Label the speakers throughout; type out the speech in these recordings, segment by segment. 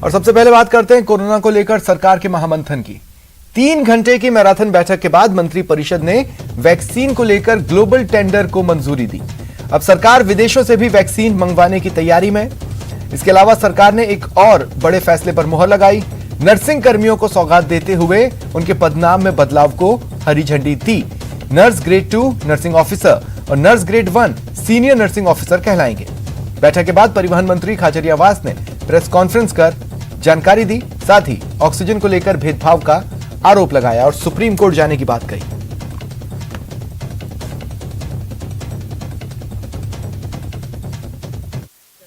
Speaker 1: और सबसे पहले बात करते हैं कोरोना को लेकर सरकार के महामंथन की। 3 घंटे की मैराथन बैठक के बाद मंत्री परिषद ने वैक्सीन को लेकर ग्लोबल टेंडर को मंजूरी दी। अब सरकार विदेशों से भी वैक्सीन मंगवाने की तैयारी में। इसके अलावा सरकार ने एक और बड़े फैसले पर मुहर लगाई। नर्सिंग कर्मियों को सौगात देते हुए उनके पदनाम में बदलाव को हरी झंडी दी। नर्स ग्रेड 2 नर्सिंग ऑफिसर और nurse grade 1 senior nursing officer कहलाएंगे। बैठक के बाद परिवहन मंत्री खाचरियावास ने प्रेस कॉन्फ्रेंस कर जानकारी दी। साथ ही ऑक्सीजन को लेकर भेदभाव का आरोप लगाया और सुप्रीम कोर्ट जाने की बात कही।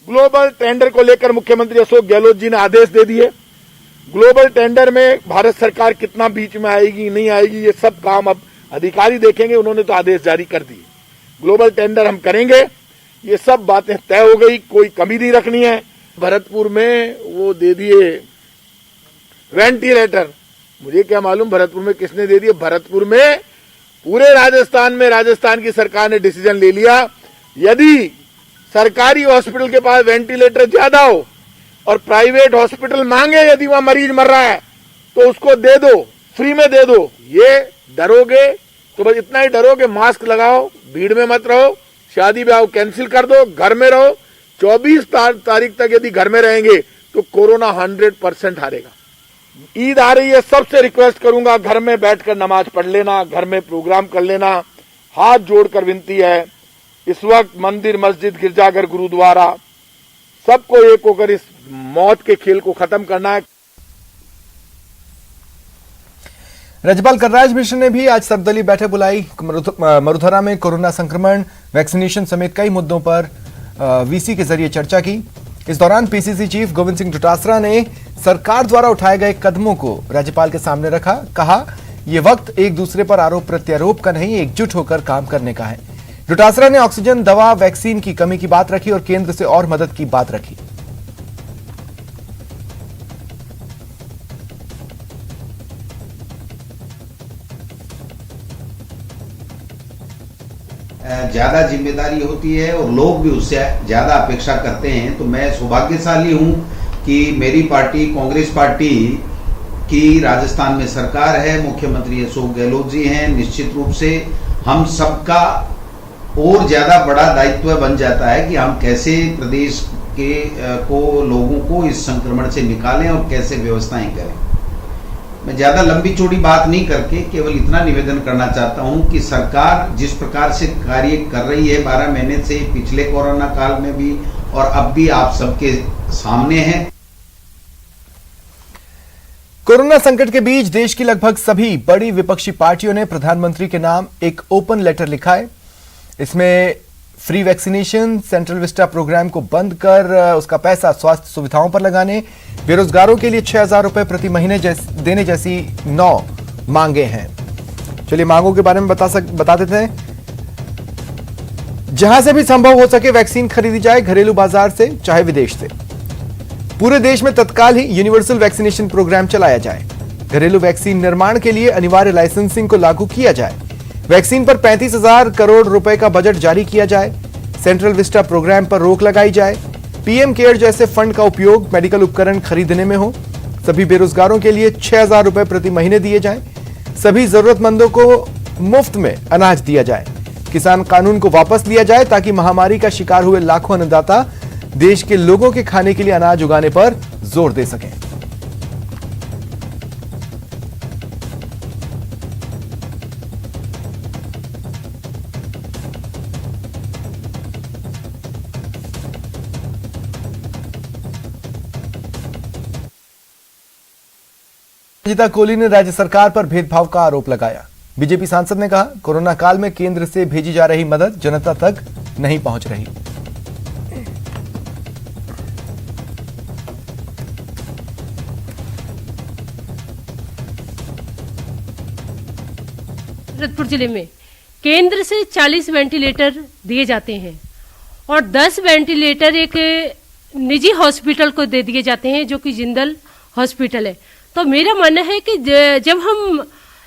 Speaker 2: ग्लोबल टेंडर को लेकर मुख्यमंत्री अशोक गहलोत जी ने आदेश दे दिए। ग्लोबल टेंडर में भारत सरकार कितना बीच में आएगी नहीं आएगी ये सब काम अब अधिकारी देखेंगे। उन्होंने तो आदेश जारी कर दिए। ग्लोबल टेंडर हम करेंगे, ये सब बातें तय हो गई, कोई कमी नहीं रखनी है। भरतपुर में वो दे दिए वेंटिलेटर, मुझे क्या मालूम भरतपुर में किसने दे दिए। भरतपुर में पूरे राजस्थान में राजस्थान की सरकार ने डिसीजन ले लिया, यदि सरकारी हॉस्पिटल के पास वेंटिलेटर ज्यादा हो और प्राइवेट हॉस्पिटल मांगे, यदि वहां मरीज मर रहा है तो उसको दे दो, फ्री में दे दो। ये डरोगे तो बस इतना ही डरोगे, मास्क लगाओ, भीड़ में मत रहो, शादी ब्याह कैंसिल कर दो, घर में रहो। 24 तारीख तक यदि घर में रहेंगे तो कोरोना 100% हारेगा। ईद आ रही है, सबसे रिक्वेस्ट करूंगा घर में बैठकर नमाज पढ़ लेना, घर में प्रोग्राम कर लेना। हाथ जोड़कर विनती है, इस वक्त मंदिर मस्जिद गिरजाघर गुरुद्वारा सबको एक होकर इस मौत के खेल को खत्म करना है।
Speaker 1: राज्यपाल कलराज मिश्र ने भी आज सर्वदलीय बैठक बुलाई। मरुधरा में कोरोना संक्रमण, वैक्सीनेशन समेत कई मुद्दों पर वीसी के जरिए चर्चा की। इस दौरान पीसीसी चीफ गोविंद सिंह डोटासरा ने सरकार द्वारा उठाए गए कदमों को राज्यपाल के सामने रखा। कहा, यह वक्त एक दूसरे पर आरोप प्रत्यारोप का नहीं, एकजुट होकर काम करने का है। डोटासरा ने ऑक्सीजन, दवा, वैक्सीन की कमी की बात रखी और केंद्र से और मदद की बात रखी।
Speaker 3: ज्यादा जिम्मेदारी होती है और लोग भी उससे ज्यादा अपेक्षा करते हैं। तो मैं सौभाग्यशाली हूं कि मेरी पार्टी कांग्रेस पार्टी की राजस्थान में सरकार है, मुख्यमंत्री अशोक गहलोत जी हैं। निश्चित रूप से हम सबका और ज्यादा बड़ा दायित्व बन जाता है कि हम कैसे प्रदेश के लोगों को इस संक्रमण से निकालें और कैसे व्यवस्थाएं करें। मैं ज्यादा लंबी चौड़ी बात नहीं करके केवल इतना निवेदन करना चाहता हूं कि सरकार जिस प्रकार से कार्य कर रही है 12 महीने से, पिछले कोरोना काल में भी और अब भी आप सबके सामने है।
Speaker 1: कोरोना संकट के बीच देश की लगभग सभी बड़ी विपक्षी पार्टियों ने प्रधानमंत्री के नाम एक ओपन लेटर लिखा है। इसमें free vaccination, Central Vista programme को बंद कर उसका पैसा स्वास्थ्य सुविधाओं पर लगाने, बेरोजगारों के लिए 6,000 रुपए प्रति महीने देने जैसी 9 मांगे हैं। चलिए मांगों के बारे में बता देते हैं। जहां से भी संभव हो सके वैक्सीन खरीदी जाए, घरेलू बाजार से चाहे विदेश से। पूरे देश में तत्काल ही यूनिवर्सल वैक्सीनेशन प्रोग्राम चलाया जाए। घरेलू वैक्सीन निर्माण के लिए अनिवार्य लाइसेंसिंग को लागू किया जाए। वैक्सीन पर 35,000 करोड़ रुपए का बजट जारी किया जाए। सेंट्रल विस्टा प्रोग्राम पर रोक लगाई जाए। पीएम केयर जैसे फंड का उपयोग मेडिकल उपकरण खरीदने में हो। सभी बेरोजगारों के लिए 6,000 रुपए प्रति महीने दिए जाएं। सभी जरूरतमंदों को मुफ्त में अनाज दिया जाए। किसान कानून को वापस लिया जाए ताकि महामारी का शिकार हुए लाखों अन्नदाता देश के लोगों के खाने के लिए अनाज उगाने पर जोर दे सकें। रंजीता कोहली ने राज्य सरकार पर भेदभाव का आरोप लगाया। बीजेपी सांसद ने कहा, कोरोना काल में केंद्र से भेजी जा रही मदद जनता तक नहीं पहुंच रही।
Speaker 4: भरतपुर जिले में केंद्र से 40 वेंटिलेटर दिए जाते हैं और 10 वेंटिलेटर एक निजी हॉस्पिटल को दे दिए जाते हैं जो कि जिंदल हॉस्पिटल है। तो मेरा मानना है कि जब हम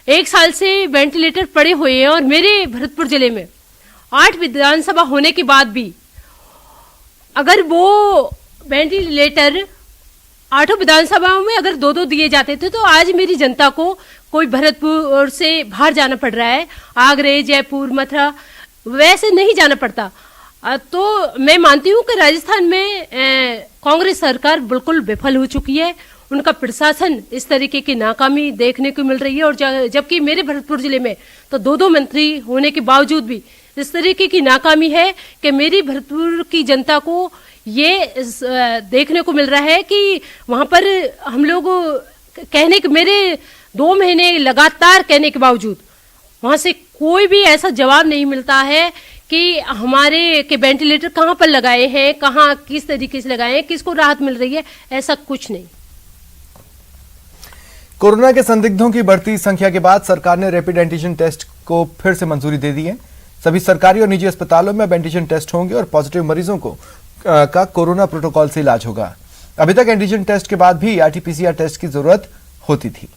Speaker 4: 1 साल से वेंटिलेटर पड़े हुए हैं और मेरे भरतपुर जिले में 8 विधानसभा होने के बाद भी अगर वो वेंटिलेटर 8 विधानसभाओं में अगर 2-2 दिए जाते थे तो आज मेरी जनता को कोई भरतपुर से बाहर जाना पड़ रहा है, आगरा, जयपुर, मथुरा, वैसे नहीं जाना पड़ता। तो मैं मानती हूँ कि राजस्थान में कांग्रेस सरकार बिल्कुल विफल हो चुकी है। उनका प्रशासन इस तरीके की नाकामी देखने को मिल रही है, और जबकि मेरे भरतपुर जिले में तो 2-2 मंत्री होने के बावजूद भी इस तरीके की नाकामी है कि मेरी भरतपुर की जनता को ये देखने को मिल रहा है कि वहां पर हम लोग कहने के, मेरे 2 महीने लगातार कहने के बावजूद वहां से कोई भी ऐसा जवाब नहीं मिलता है कि हमारे के वेंटिलेटर कहाँ पर लगाए हैं, कहाँ किस तरीके से लगाए हैं, किसको राहत मिल रही है, ऐसा कुछ नहीं।
Speaker 1: कोरोना के संदिग्धों की बढ़ती संख्या के बाद सरकार ने रैपिड एंटीजन टेस्ट को फिर से मंजूरी दे दी है। सभी सरकारी और निजी अस्पतालों में अब एंटीजन टेस्ट होंगे और पॉजिटिव मरीजों का कोरोना प्रोटोकॉल से इलाज होगा। अभी तक एंटीजन टेस्ट के बाद भी आरटी-पीसीआर टेस्ट की जरूरत होती थी।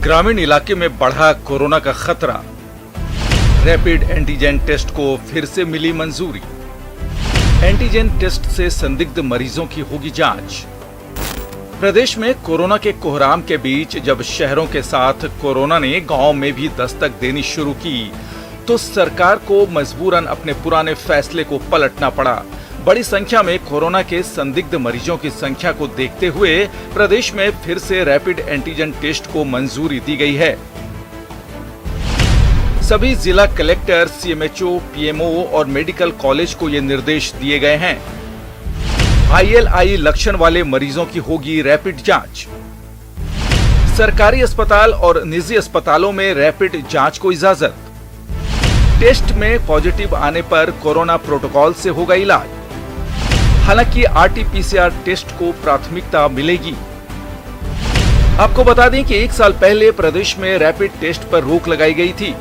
Speaker 5: ग्रामीण इलाके में बढ़ा कोरोना का खतरा, रैपिड एंटीजन टेस्ट को फिर से मिली मंजूरी। एंटीजन टेस्ट से संदिग्ध मरीजों की होगी जांच। प्रदेश में कोरोना के कोहराम के बीच जब शहरों के साथ कोरोना ने गांव में भी दस्तक देनी शुरू की तो सरकार को मजबूरन अपने पुराने फैसले को पलटना पड़ा। बड़ी संख्या में कोरोना के संदिग्ध मरीजों की संख्या को देखते हुए प्रदेश में फिर से रैपिड एंटीजन टेस्ट को मंजूरी दी गई है। सभी जिला कलेक्टर, सीएमएचओ, पीएमओ और मेडिकल कॉलेज को ये निर्देश दिए गए हैं। ILI लक्षण वाले मरीजों की होगी रैपिड जांच। सरकारी अस्पताल और निजी अस्पतालों में रैपिड जांच को इजाजत। टेस्ट में पॉजिटिव आने पर कोरोना प्रोटोकॉल से होगा इलाज। हालांकि आरटी-पीसीआर टेस्ट को प्राथमिकता मिलेगी। आपको बता दें कि 1 साल पहले प्रदेश में रैपिड टेस्ट पर रोक लगाई गई थी।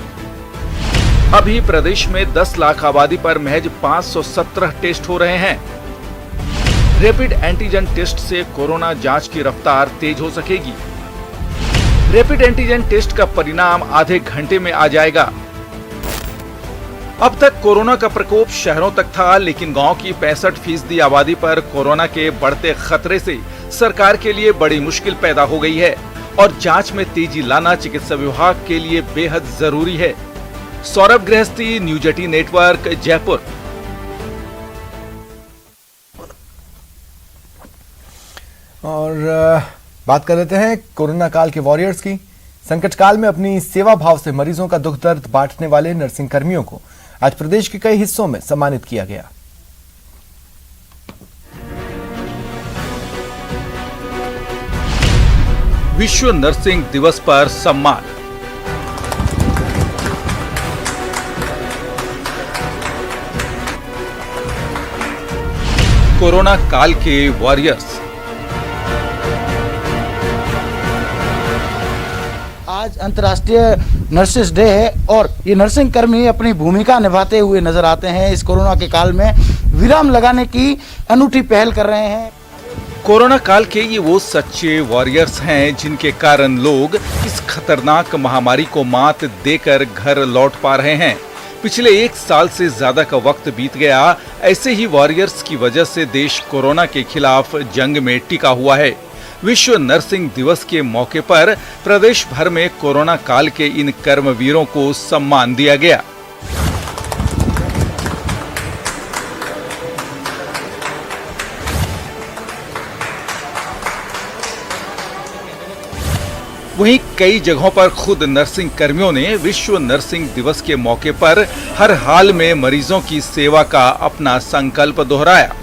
Speaker 5: अभी प्रदेश में 10 लाख आबादी पर महज 517 टेस्ट हो रहे हैं। रैपिड एंटीजन टेस्ट से कोरोना जांच की रफ्तार तेज हो सकेगी। रैपिड एंटीजन टेस्ट का परिणाम आधे घंटे में आ जाएगा। अब तक कोरोना का प्रकोप शहरों तक था, लेकिन गांव की 65% आबादी पर कोरोना के बढ़ते खतरे से सरकार के लिए बड़ी मुश्किल पैदा हो गई है और जांच में तेजी लाना चिकित्सा विभाग के लिए बेहद जरूरी है। सौरभ गृहस्थी, न्यूज 18 नेटवर्क, जयपुर।
Speaker 1: और बात कर लेते हैं कोरोना काल के वॉरियर्स की। संकट काल में अपनी सेवा भाव से मरीजों का दुख दर्द बांटने वाले नर्सिंग कर्मियों को आज प्रदेश के कई हिस्सों में सम्मानित किया गया।
Speaker 5: विश्व नर्सिंग दिवस पर सम्मान। कोरोना काल के वॉरियर्स।
Speaker 6: आज अंतर्राष्ट्रीय नर्सेस डे है और ये नर्सिंग कर्मी अपनी भूमिका निभाते हुए नजर आते हैं। इस कोरोना के काल में विराम लगाने की अनूठी पहल कर रहे हैं।
Speaker 5: कोरोना काल के ये वो सच्चे वॉरियर्स हैं जिनके कारण लोग इस खतरनाक महामारी को मात देकर घर लौट पा रहे हैं। पिछले 1 साल से ज्यादा का वक्त बीत गया। ऐसे ही वॉरियर्स की वजह से देश कोरोना के खिलाफ जंग में टिका हुआ है। विश्व नर्सिंग दिवस के मौके पर प्रदेश भर में कोरोना काल के इन कर्मवीरों को सम्मान दिया गया। वहीं कई जगहों पर खुद नर्सिंग कर्मियों ने विश्व नर्सिंग दिवस के मौके पर हर हाल में मरीजों की सेवा का अपना संकल्प दोहराया।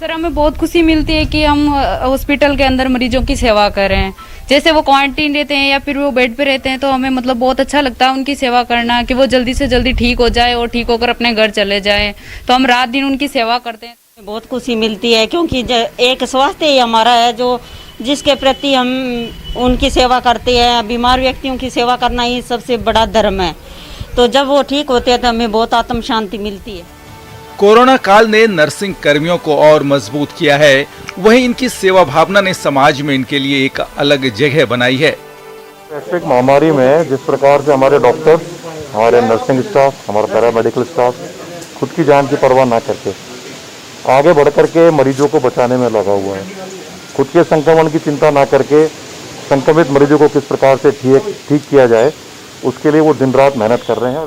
Speaker 7: सर, हमें बहुत खुशी मिलती है कि हम हॉस्पिटल के अंदर मरीजों की सेवा कर रहे हैं। जैसे वो क्वारंटीन रहते हैं या फिर वो बेड पे रहते हैं तो हमें मतलब बहुत अच्छा लगता है उनकी सेवा करना, कि वो जल्दी से जल्दी ठीक हो जाए और ठीक होकर अपने घर चले जाए। तो हम रात दिन उनकी सेवा करते हैं।
Speaker 8: बहुत खुशी मिलती है क्योंकि एक स्वास्थ्य ही हमारा है जो जिसके प्रति हम उनकी सेवा करते हैं। बीमार व्यक्तियों की सेवा करना ही सबसे बड़ा धर्म है। तो जब वो ठीक होते हैं तो हमें बहुत आत्म शांति मिलती है।
Speaker 5: कोरोना काल ने नर्सिंग कर्मियों को और मजबूत किया है। वहीं इनकी सेवा भावना ने समाज में इनके लिए एक अलग जगह बनाई है।
Speaker 9: वैश्विक महामारी में जिस प्रकार से हमारे डॉक्टर, हमारे नर्सिंग स्टाफ, हमारा पैरामेडिकल स्टाफ खुद की जान की परवाह ना करके आगे बढ़ करके मरीजों को बचाने में लगा हुआ है, खुद के संक्रमण की चिंता ना करके संक्रमित मरीजों को किस प्रकार से ठीक किया जाए उसके लिए वो दिन रात मेहनत कर रहे हैं।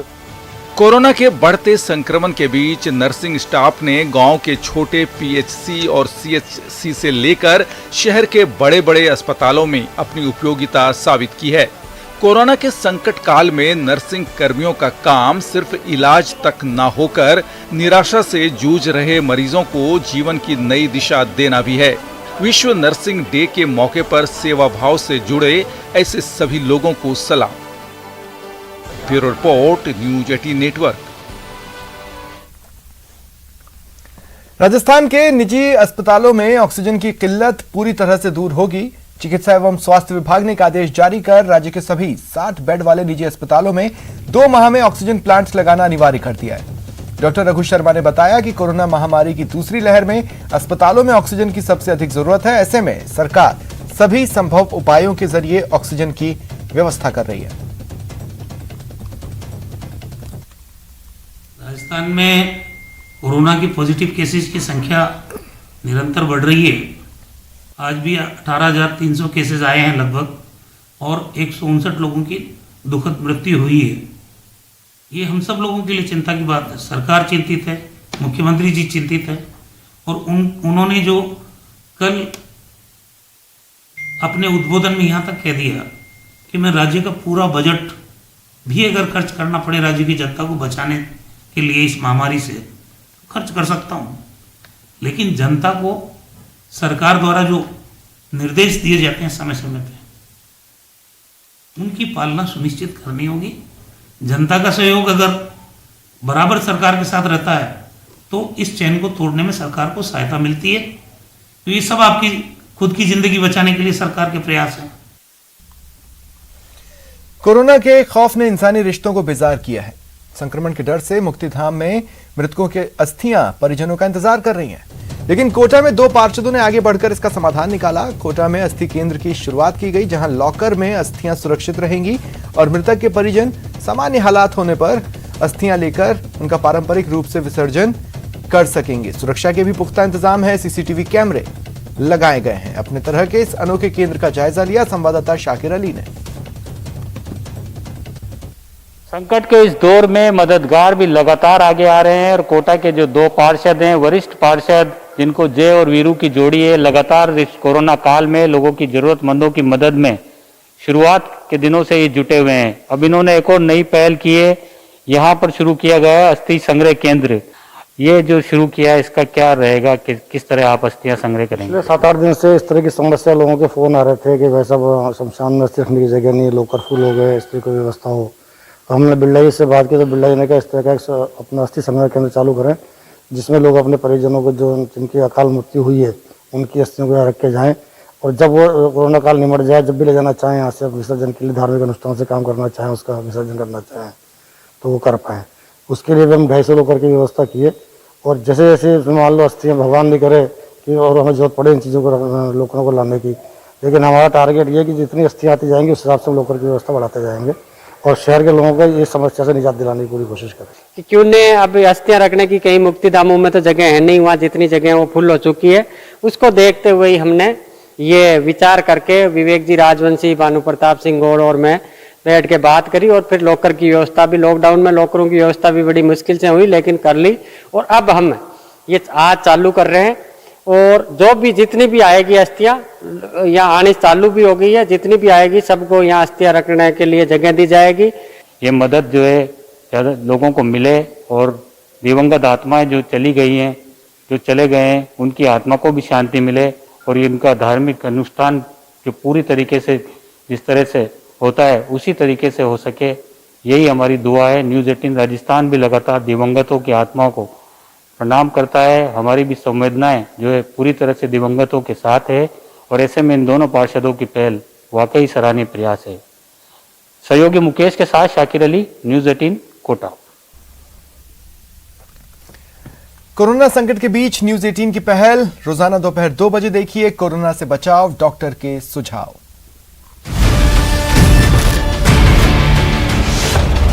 Speaker 5: कोरोना के बढ़ते संक्रमण के बीच नर्सिंग स्टाफ ने गांव के छोटे पीएचसी और सीएचसी से लेकर शहर के बड़े बड़े अस्पतालों में अपनी उपयोगिता साबित की है। कोरोना के संकट काल में नर्सिंग कर्मियों का काम सिर्फ इलाज तक न होकर निराशा से जूझ रहे मरीजों को जीवन की नई दिशा देना भी है। विश्व नर्सिंग डे के मौके पर सेवा भाव से जुड़े ऐसे सभी लोगों को सलाम। Bureau report, news 18 network.
Speaker 1: Rajasthan के निजी अस्पतालों में ऑक्सीजन की किल्लत पूरी तरह से दूर होगी। चिकित्सा एवं स्वास्थ्य विभाग ने एक आदेश जारी कर राज्य के सभी 60 बेड वाले निजी अस्पतालों में 2 माह में ऑक्सीजन प्लांट्स लगाना अनिवार्य कर दिया है। डॉक्टर रघु शर्मा ने बताया कि कोरोना महामारी की दूसरी लहर में अस्पतालों में ऑक्सीजन की सबसे अधिक जरूरत है। ऐसे में सरकार सभी संभव उपायों के जरिए ऑक्सीजन की व्यवस्था कर रही है।
Speaker 10: राजस्थान में कोरोना की पॉजिटिव केसेस की संख्या निरंतर बढ़ रही है। आज भी 18,300 केसेस आए हैं लगभग और 159 लोगों की दुखद मृत्यु हुई है। ये हम सब लोगों के लिए चिंता की बात है। सरकार चिंतित है, मुख्यमंत्री जी चिंतित है और उन्होंने जो कल अपने उद्बोधन में यहाँ तक कह दिया कि मैं राज्य का पूरा बजट भी अगर खर्च करना पड़े राज्य की जनता को बचाने के लिए इस महामारी से खर्च कर सकता हूँ, लेकिन जनता को सरकार द्वारा जो निर्देश दिए जाते हैं समय समय पे उनकी पालना सुनिश्चित करनी होगी। जनता का सहयोग अगर बराबर सरकार के साथ रहता है तो इस चैन को तोड़ने में सरकार को सहायता मिलती है। तो ये सब आपकी खुद की जिंदगी बचाने के लिए सरकार के प्रयास हैं।
Speaker 1: कोरोना के खौफ ने इंसानी रिश्तों को बेजार किया है। संक्रमण के डर से मुक्तिधाम में मृतकों के अस्थियां परिजनों का इंतजार कर रही हैं, लेकिन कोटा में 2 पार्षदों ने आगे बढ़कर इसका समाधान निकाला। कोटा में अस्थि केंद्र की शुरुआत की गई, जहां लॉकर में अस्थियां सुरक्षित रहेंगी और मृतक के परिजन सामान्य हालात होने पर अस्थियां लेकर उनका पारंपरिक रूप से विसर्जन कर सकेंगे। सुरक्षा के भी पुख्ता इंतजाम है, सीसीटीवी कैमरे लगाए गए हैं। अपने तरह के इस अनोखे केंद्र का जायजा लिया संवाददाता शाकिर अली ने।
Speaker 11: संकट के इस दौर में मददगार भी लगातार आगे आ रहे हैं और कोटा के जो 2 पार्षद हैं, वरिष्ठ पार्षद जिनको जय और वीरू की जोड़ी है, लगातार इस कोरोना काल में लोगों की जरूरतमंदों की मदद में शुरुआत के दिनों से ये जुटे हुए हैं। अब इन्होंने एक और नई पहल की है, यहाँ पर शुरू किया गया है अस्थि संग्रह केंद्र। ये जो शुरू किया है इसका क्या रहेगा, किस तरह आप अस्थियां संग्रह करेंगे?
Speaker 12: 7-8 दिन से इस तरह की समस्या लोगों के फोन आ रहे थे कि भाई साहब शमशान में अस्थि रखने की जगह नहीं, लॉकर फुल हो गए, इस तरह की व्यवस्था हो। तो हमने बिरला जी से बात की तो बिरला जी ने कहा इस तरह का अपना अस्थि संग्रह केंद्र चालू करें, जिसमें लोग अपने परिजनों को जो जिनकी अकाल मृत्यु हुई है उनकी अस्थियों को यहाँ रख के जाएँ और जब वो कोरोना काल निमट जाए, जब भी ले जाना चाहें यहाँ से विसर्जन के लिए, धार्मिक अनुष्ठान से काम करना चाहें, उसका विसर्जन करना चाहें तो वो कर पाएँ। उसके लिए भी हम 250 लोकर की व्यवस्था की है और जैसे जैसे मान लो अस्थियाँ भगवान भी करे कि और हमें जरूरत पड़े इन चीज़ों को लोकरों को लाने की, लेकिन हमारा टारगेट ये है कि जितनी अस्थियाँ आती जाएंगी उस हिसाब से हम लोकर की व्यवस्था बढ़ाते जाएंगे और शहर के लोगों को ये समस्या से निजात दिलाने की पूरी कोशिश करें।
Speaker 13: कि क्यों ने अब अस्थियां रखने की कई मुक्तिधामों में तो जगह है नहीं, वहाँ जितनी जगह वो फुल हो चुकी है। उसको देखते हुए ही हमने ये विचार करके विवेक जी राजवंशी, भानु प्रताप सिंह गौड़ और मैं बैठ के बात करी और फिर लॉकर की व्यवस्था भी, लॉकडाउन में लॉकरों की व्यवस्था भी बड़ी मुश्किल से हुई लेकिन कर ली और अब हम ये आज चालू कर रहे हैं और जो भी जितनी भी आएगी अस्थियां यहाँ आनी चालू भी हो गई है, जितनी भी आएगी सबको यहाँ अस्थियां रखने के लिए जगह दी जाएगी।
Speaker 11: ये मदद जो है ज़्यादा लोगों को मिले और दिवंगत आत्माएं जो चली गई हैं, जो चले गए हैं, उनकी आत्मा को भी शांति मिले और इनका धार्मिक अनुष्ठान जो पूरी तरीके से जिस तरह से होता है उसी तरीके से हो सके, यही हमारी दुआ है। न्यूज़ 18 राजस्थान भी लगातार दिवंगतों की आत्माओं को प्रणाम करता है। हमारी भी संवेदनाएं जो है पूरी तरह से दिवंगतों के साथ है और ऐसे में इन दोनों पार्षदों की पहल वाकई सराहनीय प्रयास है। सहयोगी मुकेश के साथ शाकिर अली, न्यूज़ 18 कोटा।
Speaker 1: कोरोना संकट के बीच न्यूज़ 18 की पहल, रोजाना दोपहर 2 बजे देखिए कोरोना से बचाव, डॉक्टर के सुझाव।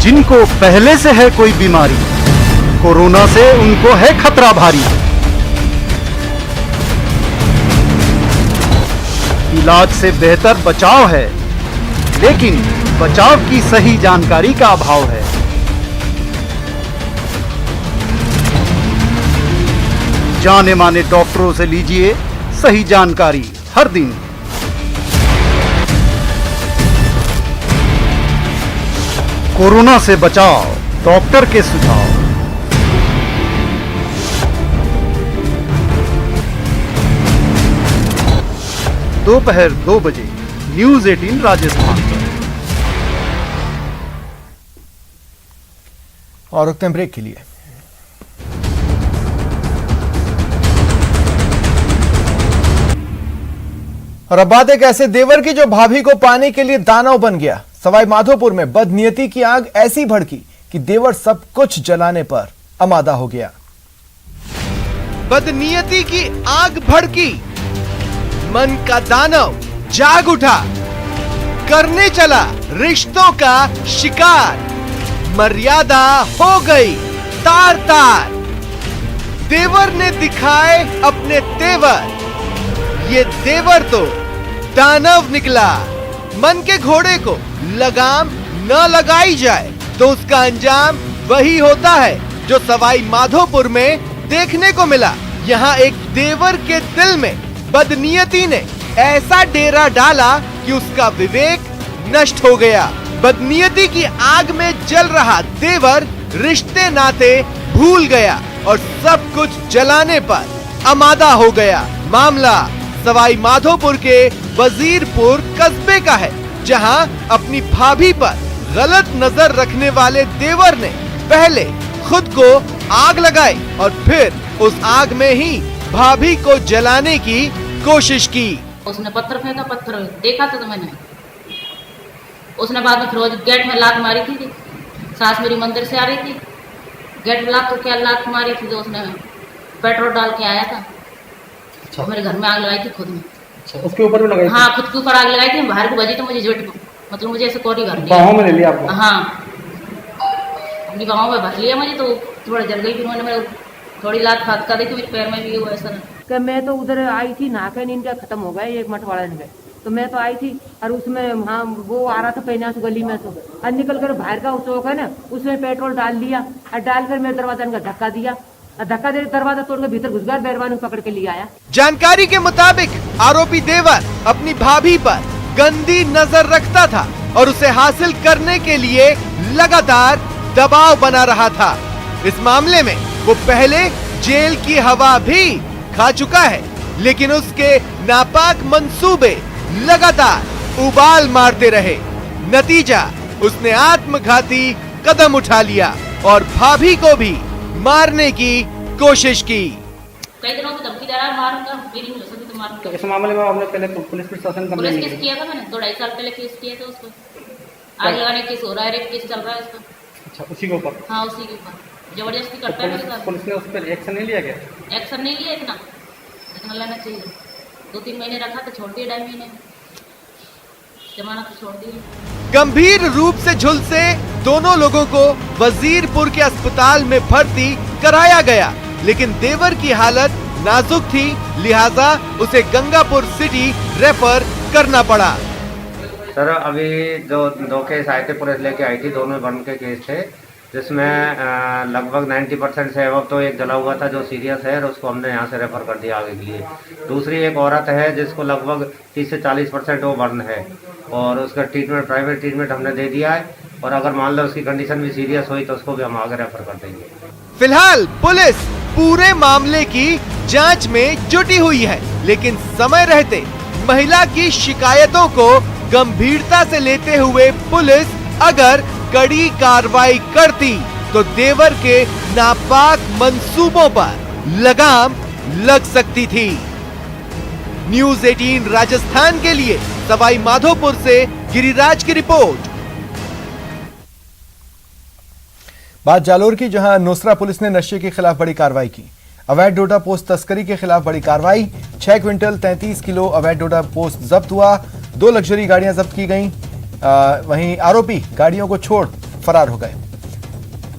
Speaker 14: जिनको पहले से है कोई बीमारी, कोरोना से उनको है खतरा भारी। इलाज से बेहतर बचाव है, लेकिन बचाव की सही जानकारी का अभाव है। जाने माने डॉक्टरों से लीजिए सही जानकारी हर दिन। कोरोना से बचाव, डॉक्टर के सुझाव। दोपहर 2 बजे न्यूज 18 राजस्थान पर।
Speaker 1: और रुकते हैं ब्रेक के लिए। और अब बात एक ऐसे देवर की जो भाभी को पाने के लिए दानव बन गया। सवाई माधोपुर में बदनीयती की आग ऐसी भड़की कि देवर सब कुछ जलाने पर आमादा हो गया। बदनीयती की आग भड़की, मन का दानव जाग उठा, करने चला रिश्तों का शिकार, मर्यादा हो गई तार तार। देवर ने दिखाए अपने तेवर, ये देवर तो दानव निकला। मन के घोड़े को लगाम न लगाई जाए तो उसका अंजाम वही होता है जो सवाई माधोपुर में देखने को मिला। यहाँ एक देवर के दिल में बदनीयती ने ऐसा डेरा डाला कि उसका विवेक नष्ट हो गया। बदनीयती की आग में जल रहा देवर रिश्ते नाते भूल गया और सब कुछ जलाने पर आमादा हो गया। मामला सवाई माधोपुर के वजीरपुर कस्बे का है, जहां अपनी भाभी पर गलत नजर रखने वाले देवर ने पहले खुद को आग लगाई और फिर उस आग में ही भाभी को जलाने की कोशिश की।
Speaker 15: उसने पत्थर फेंका, पत्थर देखा तो मैंने। उसने बाद में फिर गेट में लात मारी थी। सास मेरी मंदिर से आ रही थी, गेट में लात तो क्या लात मारी थी, तो उसने पेट्रोल डाल के आया था। अच्छा। मेरे घर में आग लगाई थी खुद में।
Speaker 16: अच्छा, उसके ऊपर भी लगाई थी?
Speaker 15: हाँ, खुद के ऊपर आग लगाई थी। बाहर को बजी तो मुझे झट, मतलब मुझे ऐसे कोरी भर
Speaker 16: लिया। बाहों में ले लिया आपको?
Speaker 15: हाँ, अपनी बाहों में भर लिया मुझे, तो थोड़ा जल गई। फिर उन्होंने मेरे थोड़ी लात फटका दी थी, मेरे पैर में भी हुआ ऐसा।
Speaker 17: कि मैं तो उधर आई थी, नहा के नींद खत्म हो गया एक मठवाड़ा में, तो मैं तो आई थी और उसमें हाँ वो आ रहा था पैना से गली में, तो और निकल कर बाहर का चौक है ना, उसमें पेट्रोल डाल दिया और डालकर मेरे दरवाजा का धक्का दिया। धक्का दे दरवाजा तोड़ के भीतर घुस गया, बैरवान पकड़ के ले आया।
Speaker 1: जानकारी के मुताबिक आरोपी देवर अपनी भाभी पर गंदी नजर रखता था और उसे हासिल करने के लिए लगातार दबाव बना रहा था। इस मामले में वो पहले जेल की हवा भी खा चुका है, लेकिन उसके नापाक मंसूबे लगातार उबाल मारते रहे। नतीजा, उसने आत्मघाती कदम उठा लिया और भाभी को भी मारने की कोशिश की।
Speaker 15: कई दिनों से धमकी दे रहा है, मारूंगा, मेरी नहीं हो सकती तो मारूंगा।
Speaker 16: तो इस मामले में आपने पहले पुलिस प्रशासन का
Speaker 15: पुलिस केस किया था मैंने, 2-2.5 साल पहले केस किया था उसको। आग लगाने केस हो रहा है, रेप केस चल रहा है उसका।
Speaker 16: अच्छा, उसी के ऊपर?
Speaker 15: हाँ, उसी के ऊपर जबरदस्ती करता है मेरे साथ।
Speaker 16: पुलिस ने उस पर एक्शन नहीं लिया गया?
Speaker 15: एक्शन नहीं लिया, इतना लेना चाहिए। 2-3 महीने रखा तो छोड़ दिया, 2.5 महीने जमानत तो छोड़ दी।
Speaker 1: गंभीर रूप से झुलसे दोनों लोगों को वजीरपुर के अस्पताल में भर्ती कराया गया, लेकिन देवर की हालत नाजुक थी, लिहाजा उसे गंगापुर सिटी रेफर करना पड़ा।
Speaker 18: सर, अभी जो 2 केस आए थे, पुलिस लेके आई थी, दोनों बर्न के केस थे, जिसमें लगभग 90% से अब तो एक जला हुआ था जो सीरियस है, और उसको हमने यहाँ से रेफर कर दिया आगे के लिए। दूसरी एक औरत है जिसको लगभग 30 से 40% वो बर्न है, और उसका ट्रीटमेंट, प्राइवेट ट्रीटमेंट हमने दे दिया है, और अगर मान लो उसकी कंडीशन भी सीरियस हुई तो उसको भी हम आगे रेफर कर देंगे।
Speaker 1: फिलहाल पुलिस पूरे मामले की जांच में जुटी हुई है, लेकिन समय रहते महिला की शिकायतों को गंभीरता से लेते हुए पुलिस अगर कड़ी कार्रवाई करती तो देवर के नापाक मंसूबों पर लगाम लग सकती थी। न्यूज 18 राजस्थान के लिए सवाई माधोपुर से गिरिराज की रिपोर्ट। बात जालोर की, जहां नोसरा पुलिस ने नशे के खिलाफ बड़ी कार्रवाई की। अवैध डोडा पोस्ट तस्करी के खिलाफ बड़ी कार्रवाई। 6 क्विंटल 33 किलो अवैध डोडा पोस्ट जब्त हुआ। 2 लग्जरी गाड़ियां जब्त की गईं। वहीं आरोपी गाड़ियों को छोड़ फरार हो गए।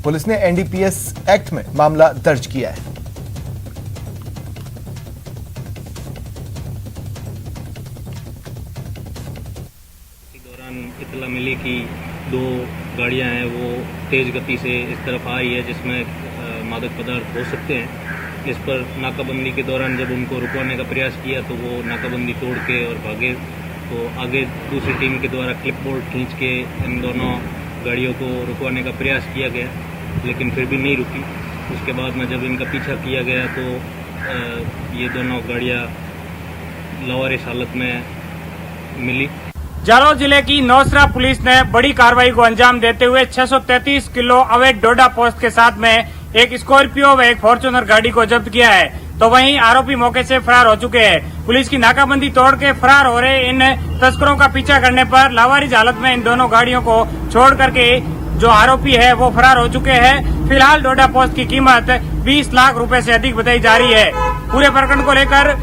Speaker 1: पुलिस ने एनडीपीएस एक्ट में मामला दर्ज किया है।
Speaker 19: इतला मिली कि 2 गाड़ियां हैं वो तेज गति से इस तरफ आ रही है जिसमें मादक पदार्थ हो सकते हैं। इस पर नाकाबंदी के दौरान जब उनको रुकवाने का प्रयास किया तो वो नाकाबंदी तोड़ के और भागे। तो आगे दूसरी टीम के द्वारा क्लिपबोर्ड खींच के इन दोनों गाड़ियों को रुकवाने का प्रयास किया गया, लेकिन फिर भी नहीं रुकी। उसके बाद में जब इनका पीछा किया गया तो ये दोनों गाड़ियाँ लावारिस हालत में मिली।
Speaker 20: जालौर जिले की नौसरा पुलिस ने बड़ी कार्रवाई को अंजाम देते हुए 633 किलो अवैध डोडा पोस्त के साथ में एक स्कॉर्पियो व एक फॉर्च्यूनर गाड़ी को जब्त किया है। तो वहीं आरोपी मौके से फरार हो चुके हैं। पुलिस की नाकाबंदी तोड़ के फरार हो रहे इन तस्करों का पीछा करने पर लावारिस हालत में इन दोनों गाड़ियों को छोड़ करके जो आरोपी है वो फरार हो चुके हैं। फिलहाल डोडा पोस्त की कीमत 20 लाख रुपए से अधिक बताई जा रही है। पूरे प्रकरण को लेकर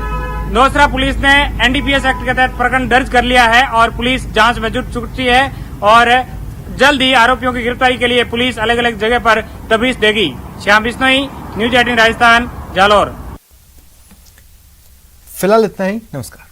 Speaker 20: नौसरा पुलिस ने एनडीपीएस एक्ट के तहत प्रकरण दर्ज कर लिया है और पुलिस जांच में जुट चुकी है और जल्द ही आरोपियों की गिरफ्तारी के लिए पुलिस अलग अलग जगह पर तबीज देगी। श्याम बिश्नोई, न्यूज 18 राजस्थान, जालौर।
Speaker 1: फिलहाल इतना ही। नमस्कार।